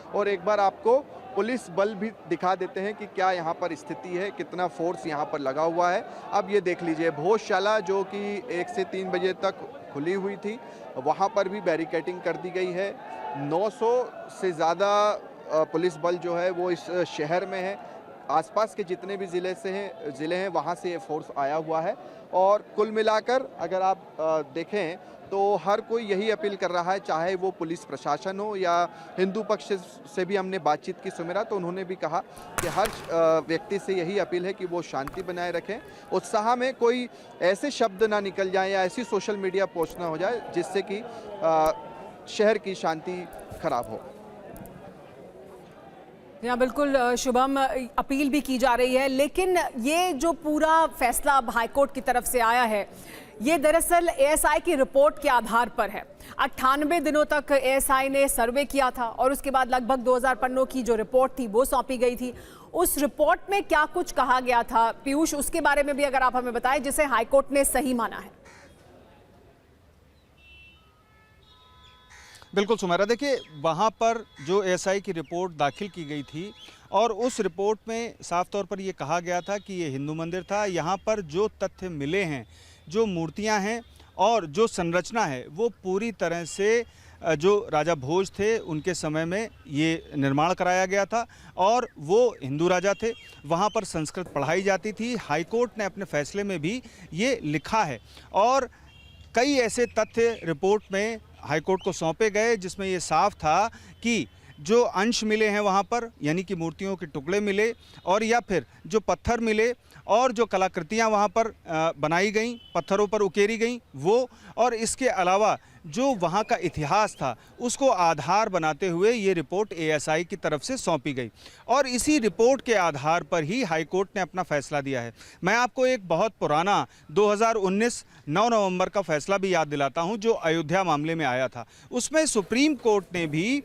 और एक बार आपको पुलिस बल भी दिखा देते हैं कि क्या यहाँ पर स्थिति है, कितना फोर्स यहाँ पर लगा हुआ है। अब ये देख लीजिए, भोजशाला जो कि 1 से 3 बजे तक खुली हुई थी, वहाँ पर भी बैरिकेडिंग कर दी गई है। 900 से ज़्यादा पुलिस बल जो है वो इस शहर में है। आसपास के जितने भी ज़िले हैं वहाँ से ये फोर्स आया हुआ है। और कुल मिलाकर अगर आप देखें तो हर कोई यही अपील कर रहा है, चाहे वो पुलिस प्रशासन हो या हिंदू पक्ष से भी हमने बातचीत की सुमिरा, तो उन्होंने भी कहा कि हर व्यक्ति से यही अपील है कि वो शांति बनाए रखें। उत्साह में कोई ऐसे शब्द ना निकल जाए या ऐसी सोशल मीडिया पोस्ट ना हो जाए जिससे कि शहर की शांति खराब हो। यहाँ बिल्कुल शुभम, अपील भी की जा रही है, लेकिन ये जो पूरा फैसला अब हाईकोर्ट की तरफ से आया है, ये दरअसल एएसआई की रिपोर्ट के आधार पर है। 98 दिनों तक एएसआई ने सर्वे किया था और उसके बाद लगभग 2000 पन्नों की जो रिपोर्ट थी वो सौंपी गई थी। उस रिपोर्ट में क्या कुछ कहा गया था पीयूष, उसके बारे में भी अगर आप हमें बताएं, जिसे हाईकोर्ट ने सही माना है। बिल्कुल सुमेरा, देखिए वहाँ पर जो एएसआई की रिपोर्ट दाखिल की गई थी और उस रिपोर्ट में साफ तौर पर ये कहा गया था कि ये हिंदू मंदिर था। यहाँ पर जो तथ्य मिले हैं, जो मूर्तियाँ हैं और जो संरचना है, वो पूरी तरह से जो राजा भोज थे उनके समय में ये निर्माण कराया गया था और वो हिंदू राजा थे। वहाँ पर संस्कृत पढ़ाई जाती थी। हाईकोर्ट ने अपने फैसले में भी ये लिखा है और कई ऐसे तथ्य रिपोर्ट में हाईकोर्ट को सौंपे गए जिसमें ये साफ था कि जो अंश मिले हैं वहाँ पर, यानी कि मूर्तियों के टुकड़े मिले और या फिर जो पत्थर मिले और जो कलाकृतियाँ वहाँ पर बनाई गईं, पत्थरों पर उकेरी गईं वो, और इसके अलावा जो वहाँ का इतिहास था उसको आधार बनाते हुए ये रिपोर्ट एएसआई की तरफ से सौंपी गई और इसी रिपोर्ट के आधार पर ही हाईकोर्ट ने अपना फैसला दिया है। मैं आपको एक बहुत पुराना 2019 9 नवंबर का फैसला भी याद दिलाता हूं जो अयोध्या मामले में आया था। उसमें सुप्रीम कोर्ट ने भी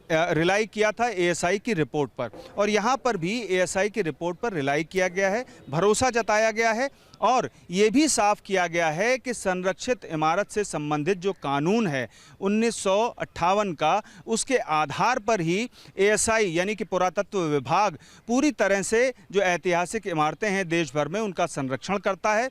रिलाई किया था एएसआई की रिपोर्ट पर और यहाँ पर भी एएसआई की रिपोर्ट पर रिलाई किया गया है, भरोसा जताया गया है और ये भी साफ किया गया है कि संरक्षित इमारत से संबंधित जो कानून है 1958 का, उसके आधार पर ही एएसआई यानी कि पुरातत्व विभाग पूरी तरह से जो ऐतिहासिक इमारतें हैं देश भर में उनका संरक्षण करता है,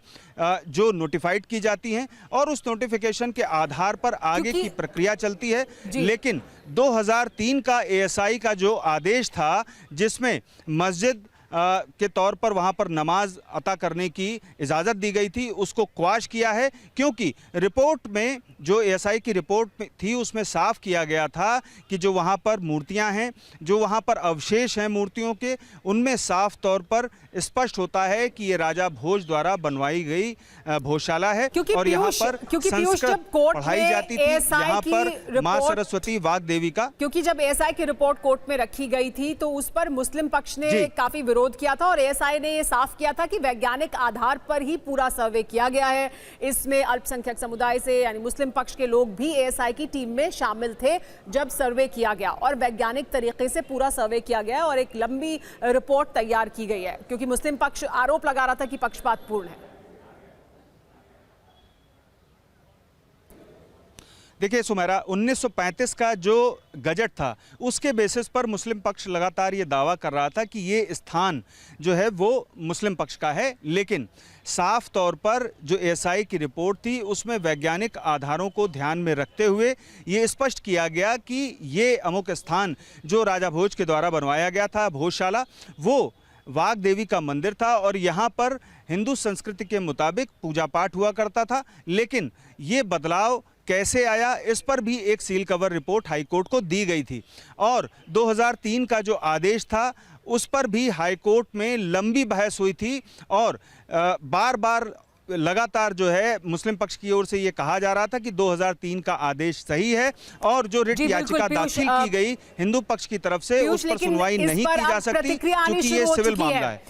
जो नोटिफाइड की जाती हैं और उस नोटिफिकेशन के आधार पर आगे की प्रक्रिया चलती है। लेकिन 2003 का एएसआई का जो आदेश था जिसमें मस्जिद के तौर पर वहां पर नमाज अता करने की इजाज़त दी गई थी, उसको क्वाश किया है क्योंकि रिपोर्ट में जो एएसआई की रिपोर्ट थी उसमें साफ किया गया था कि जो वहां पर मूर्तियां हैं, जो वहां पर अवशेष हैं मूर्तियों के, उनमें साफ तौर पर स्पष्ट होता है कि ये राजा भोज द्वारा बनवाई गई भोजशाला है और यहाँ पर संस्कृत पढ़ाई जाती थी, यहाँ पर माँ सरस्वती वाग देवी का। क्योंकि जब एएसआई की रिपोर्ट कोर्ट में रखी गई थी तो उस पर मुस्लिम पक्ष ने काफी विरोध किया था और एएसआई ने ये साफ किया था कि वैज्ञानिक आधार पर ही पूरा सर्वे किया गया है। इसमें अल्पसंख्यक समुदाय से यानी मुस्लिम पक्ष के लोग भी एएसआई की टीम में शामिल थे जब सर्वे किया गया और वैज्ञानिक तरीके से पूरा सर्वे किया गया है और एक लंबी रिपोर्ट तैयार की गई है क्योंकि मुस्लिम पक्ष आरोप लगा रहा था कि पक्षपातपूर्ण है। देखिए सुमेरा, 1935 का जो गजट था उसके बेसिस पर मुस्लिम पक्ष लगातार ये दावा कर रहा था कि ये स्थान जो है वो मुस्लिम पक्ष का है, लेकिन साफ तौर पर जो एएसआई की रिपोर्ट थी उसमें वैज्ञानिक आधारों को ध्यान में रखते हुए ये स्पष्ट किया गया कि ये अमुक स्थान जो राजा भोज के द्वारा बनवाया गया था भोजशाला, वो वाग देवी का मंदिर था और यहाँ पर हिंदू संस्कृति के मुताबिक पूजा पाठ हुआ करता था। लेकिन ये बदलाव कैसे आया, इस पर भी एक सील कवर रिपोर्ट हाईकोर्ट को दी गई थी और 2003 का जो आदेश था उस पर भी हाईकोर्ट में लंबी बहस हुई थी और बार बार लगातार जो है मुस्लिम पक्ष की ओर से ये कहा जा रहा था कि 2003 का आदेश सही है और जो रिट याचिका दाखिल की गई हिंदू पक्ष की तरफ से उस पर सुनवाई नहीं की जा सकती क्योंकि ये सिविल मामला है।